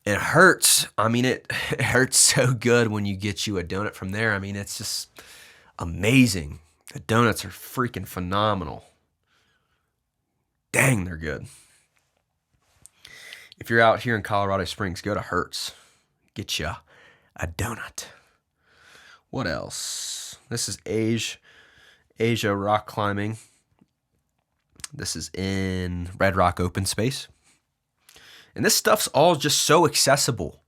It hurts. I mean, it hurts so good when you get you a donut from there. I mean, it's just amazing. The donuts are freaking phenomenal. Dang, they're good. If you're out here in Colorado Springs, go to Hertz. Get you a donut. What else? This is Asia rock climbing. This is in Red Rock Open Space. And this stuff's all just so accessible.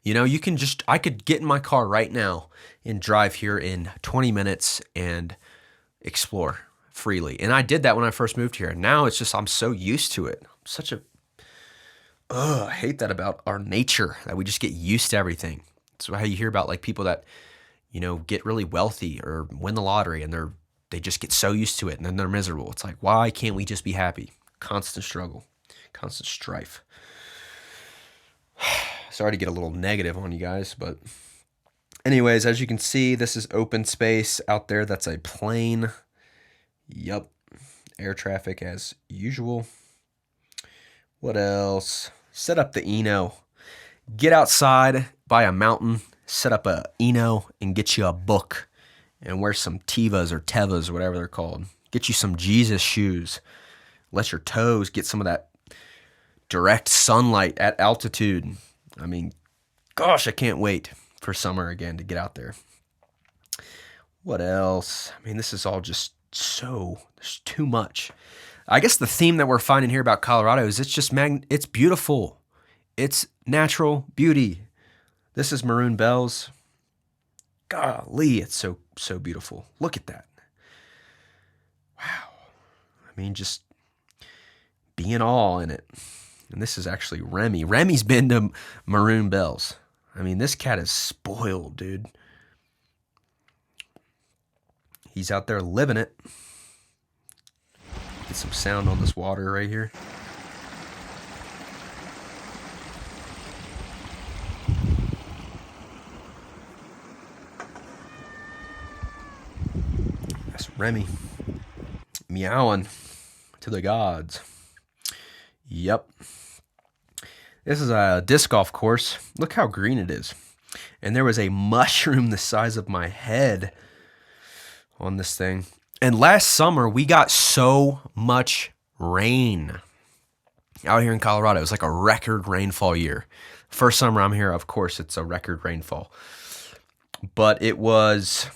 You know, I could get in my car right now and drive here in 20 minutes and explore freely. And I did that when I first moved here. And now it's just, I'm so used to it. I hate that about our nature, that we just get used to everything. That's how you hear about like people that, you know, get really wealthy or win the lottery and they just get so used to it and then they're miserable. It's like, why can't we just be happy? Constant struggle, constant strife. Sorry to get a little negative on you guys, but anyways, as you can see, this is open space out there. That's a plane. Yup. Air traffic as usual. What else? Set up the Eno. Get outside by a mountain, set up a Eno and get you a book and wear some Tevas or whatever they're called. Get you some Jesus shoes. let your toes get some of that direct sunlight at altitude. I mean, gosh, I can't wait for summer again to get out there. What else? I mean, this is all just there's too much. I guess the theme that we're finding here about Colorado is it's beautiful. It's natural beauty. This is Maroon Bells. Golly, it's so beautiful. Look at that. Wow. I mean, just being all in it. And this is actually Remy. Remy's been to Maroon Bells. I mean, this cat is spoiled, dude. He's out there living it. Get some sound on this water right here. That's Remy. Meowing to the gods. Yep. This is a disc golf course. Look how green it is. And there was a mushroom the size of my head on this thing. And last summer, we got so much rain out here in Colorado. It was like a record rainfall year. First summer I'm here, of course, it's a record rainfall. But it was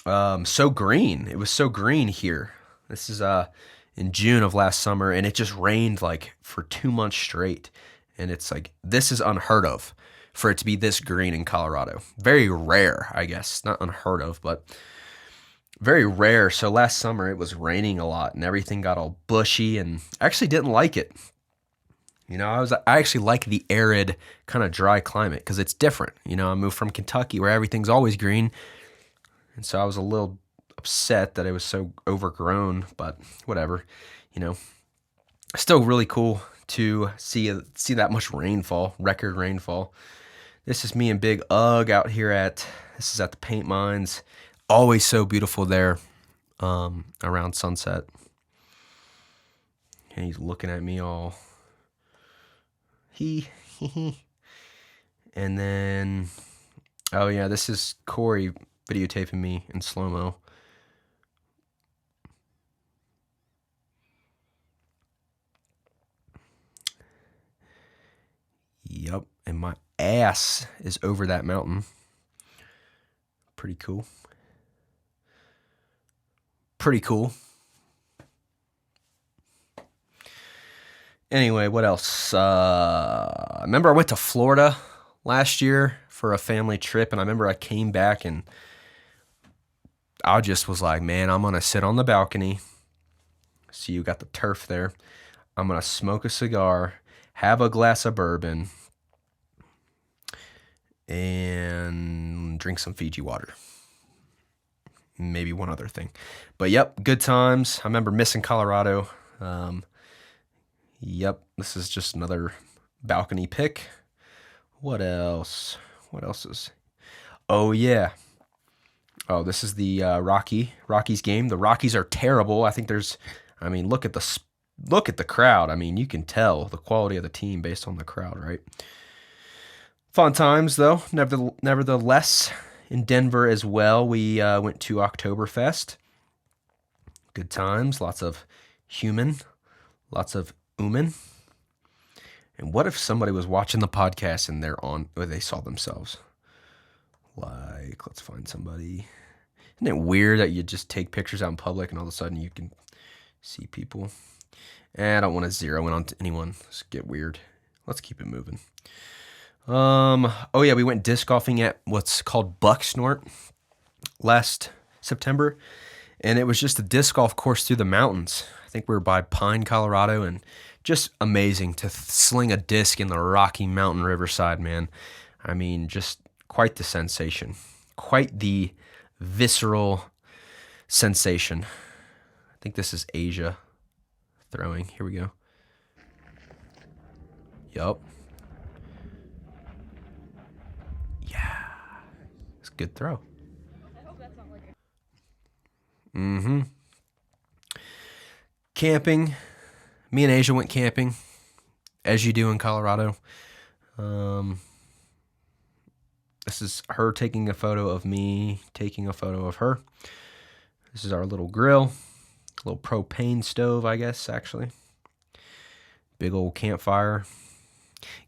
so green. It was so green here. This is in June of last summer, and it just rained like for 2 months straight. And it's like, this is unheard of for it to be this green in Colorado. Very rare, I guess. Not unheard of, but very rare. So last summer it was raining a lot and everything got all bushy, and I actually didn't like it. You know, I actually like the arid kind of dry climate because it's different. You know, I moved from Kentucky where everything's always green. And so I was a little upset that it was so overgrown, but whatever, you know. Still really cool to see that much rainfall, record rainfall. This is me and Big Ugg out here this is at the paint mines. Always so beautiful there around sunset. And he's looking at me all and then, oh yeah, this is Corey videotaping me in slow-mo. Yep, and my ass is over that mountain. Pretty cool. Pretty cool. Anyway, what else? I remember I went to Florida last year for a family trip, and I remember I came back and I just was like, man, I'm going to sit on the balcony. See, you got the turf there. I'm going to smoke a cigar, have a glass of bourbon, and drink some Fiji water. Maybe one other thing. But yep, good times. I remember missing Colorado. Yep, this is just another balcony pic. What else? What else is? Oh, yeah. Oh, this is the Rockies game. The Rockies are terrible. I think look at the crowd. I mean, you can tell the quality of the team based on the crowd, right? Fun times, though. Nevertheless, in Denver as well, we went to Oktoberfest. Good times. Lots of human. Lots of Uman. And what if somebody was watching the podcast and they saw themselves? Like, let's find somebody. Isn't it weird that you just take pictures out in public and all of a sudden you can see people? I don't want to zero in on anyone. Let's get weird. Let's keep it moving. Oh yeah, we went disc golfing at what's called Bucksnort last September. And it was just a disc golf course through the mountains. I think we were by Pine, Colorado, and just amazing to sling a disc in the Rocky Mountain Riverside, man. I mean, just quite the sensation. Quite the visceral sensation. I think this is Asia throwing. Here we go. Yup. Yeah. It's a good throw. I hope that's not like Mm-hmm. Camping. Me and Asia went camping, as you do in Colorado. This is her taking a photo of me, taking a photo of her. This is our little grill. little propane stove, I guess, actually. Big old campfire.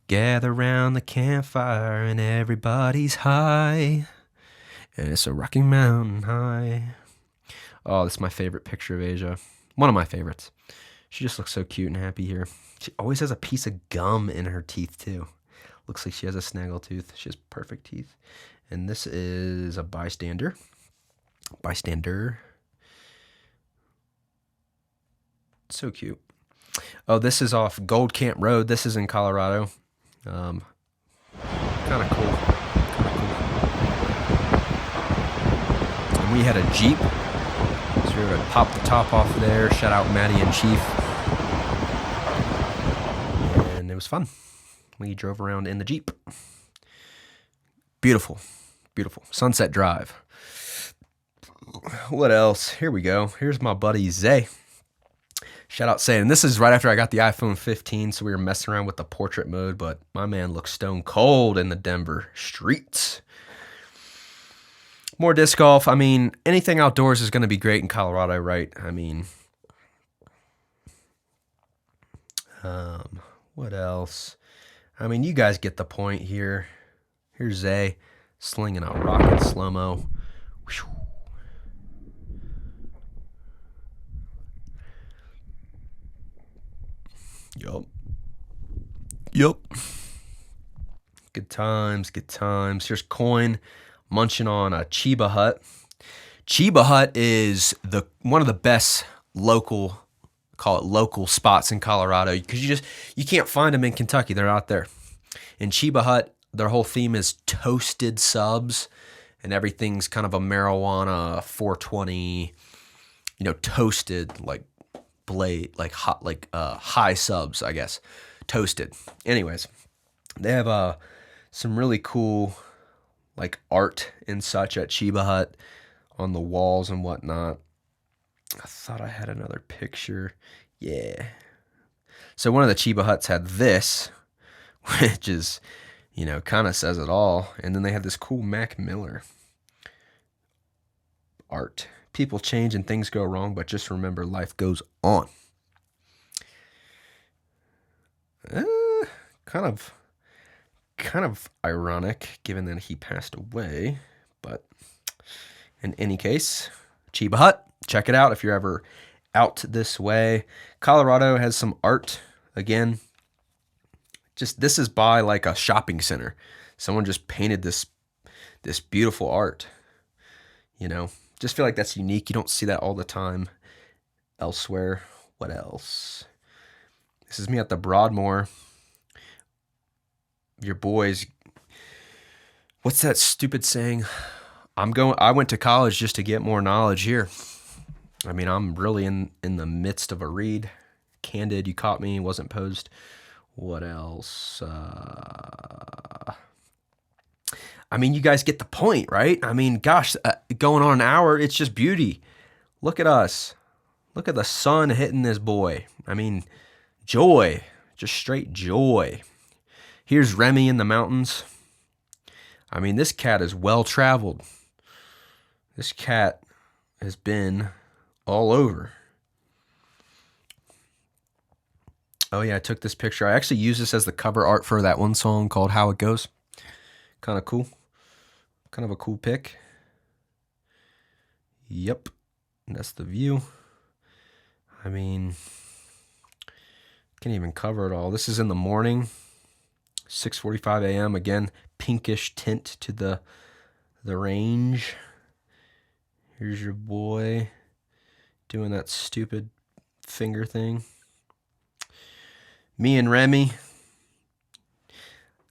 Gather round the campfire and everybody's high. And it's a Rocky Mountain high. Oh, this is my favorite picture of Asia. One of my favorites. She just looks so cute and happy here. She always has a piece of gum in her teeth, too. Looks like she has a snaggletooth. She has perfect teeth. And this is a bystander. Bystander. So cute. Oh, this is off Gold Camp Road. This is in Colorado. Kind of cool. And we had a Jeep. So we were going to pop the top off there. Shout out Maddie and Chief. And it was fun. We drove around in the Jeep. Beautiful. Beautiful. Sunset Drive. What else? Here we go. Here's my buddy Zay. Shout out Zay. And this is right after I got the iPhone 15, so we were messing around with the portrait mode, but my man looks stone cold in the Denver streets. More disc golf. I mean, anything outdoors is going to be great in Colorado, right? I mean, what else? I mean, you guys get the point here. Here's Zay slinging a rocket slow-mo. Yup. Good times, good times. Here's Coin munching on a Cheba Hut. Cheba Hut is one of the best local spots in Colorado, because you can't find them in Kentucky. They're out there. In Cheba Hut, their whole theme is toasted subs, and everything's kind of a marijuana 420, toasted, like hot, high subs, I guess, toasted. Anyways, they have some really cool art and such at Cheba Hut on the walls and whatnot. I thought I had another picture. Yeah. So one of the Cheba Huts had this, which is, kind of says it all. And then they had this cool Mac Miller art. People change and things go wrong, but just remember, life goes on. Kind of ironic, given that he passed away. But in any case, Cheba Hut, check it out if you're ever out this way. Colorado has some art. Again, this is by a shopping center. Someone just painted this beautiful art. Just feel like that's unique. You don't see that all the time elsewhere. What else? This is me at the Broadmoor. Your boys. What's that stupid saying? I went to college just to get more knowledge here. I mean, I'm really in the midst of a read. Candid, you caught me, wasn't posed. What else? I mean, you guys get the point, right? I mean, gosh, going on an hour, it's just beauty. Look at us. Look at the sun hitting this boy. I mean, joy, just straight joy. Here's Remy in the mountains. I mean, this cat is well traveled. This cat has been all over. Oh yeah, I took this picture. I actually used this as the cover art for that one song called How It Goes. Kind of cool. Kind of a cool pic. Yep. And that's the view. I mean, can't even cover it all. This is in the morning. 6:45 a.m. Again, pinkish tint to the range. Here's your boy doing that stupid finger thing. Me and Remy.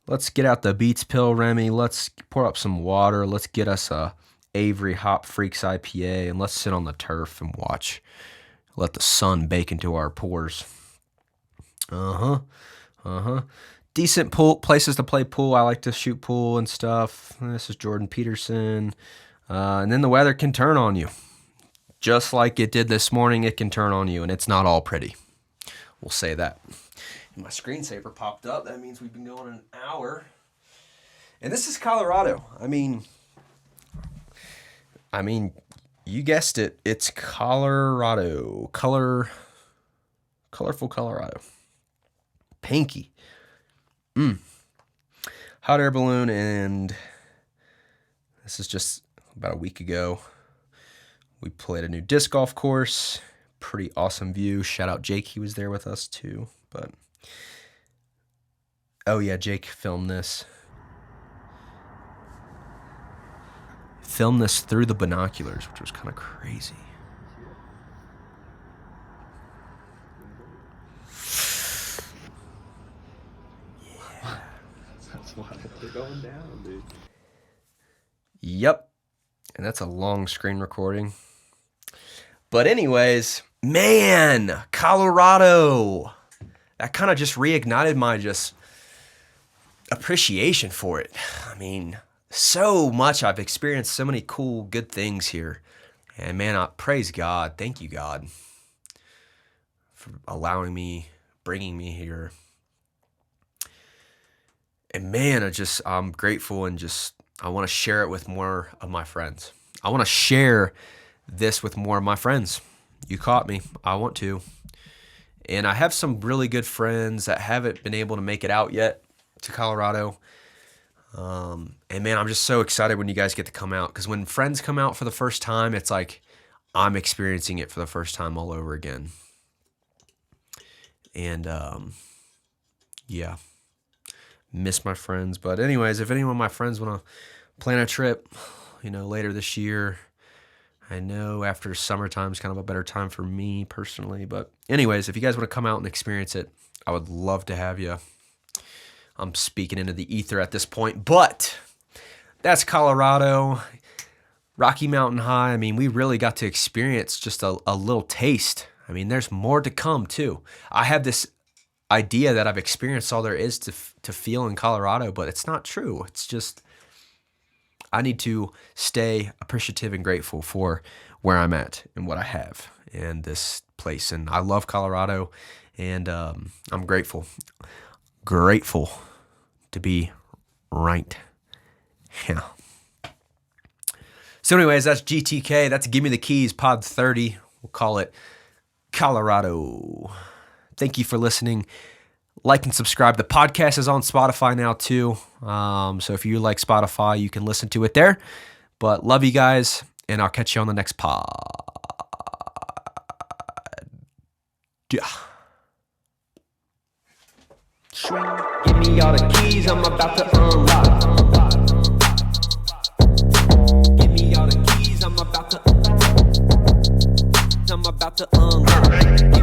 Let's get out the Beats pill, Remy. Let's pour up some water. Let's get us a Avery Hop Freaks IPA, and let's sit on the turf and watch. Let the sun bake into our pores. Decent pool places to play pool. I like to shoot pool and stuff. This is Jordan Peterson. And then the weather can turn on you. Just like it did this morning, it can turn on you, and it's not all pretty. We'll say that. My screensaver popped up. That means we've been going an hour. And this is Colorado. I mean, You guessed it. It's Colorado. Colorful Colorado. Pinky. Hot air balloon, and this is just about a week ago. We played a new disc golf course. Pretty awesome view. Shout out Jake. He was there with us too. But oh yeah, Jake filmed this. Filmed this through the binoculars, which was kind of crazy. Yeah. That's why they're going down, dude. Yep. And that's a long screen recording. But anyways, man, Colorado. That kind of just reignited my just appreciation for it. I mean, so much. I've experienced so many cool, good things here. And man, I praise God. Thank you, God, for allowing me, bringing me here. And man, I'm grateful, and just, I want to share it with more of my friends. I want to share this with more of my friends. You caught me. I want to. And I have some really good friends that haven't been able to make it out yet to Colorado. And man, I'm just so excited when you guys get to come out, because when friends come out for the first time, it's like I'm experiencing it for the first time all over again. And yeah, miss my friends. But anyways, if any of my friends want to plan a trip, later this year, I know after summertime is kind of a better time for me personally. But anyways, if you guys want to come out and experience it, I would love to have you. I'm speaking into the ether at this point, but that's Colorado, Rocky Mountain High. I mean, we really got to experience just a little taste. I mean, there's more to come too. I have this idea that I've experienced all there is to feel in Colorado, but it's not true. It's just, I need to stay appreciative and grateful for where I'm at and what I have and this place. And I love Colorado, and I'm grateful to be right here. So anyways, that's GTK. That's Give Me the Keys, Pod 30. We'll call it Colorado. Thank you for listening. Like and subscribe. The podcast is on Spotify now too. So if you like Spotify, you can listen to it there. But love you guys, and I'll catch you on the next pod. Yeah. Give me all the keys, I'm about to unlock. Give me all the keys, I'm about to unlock.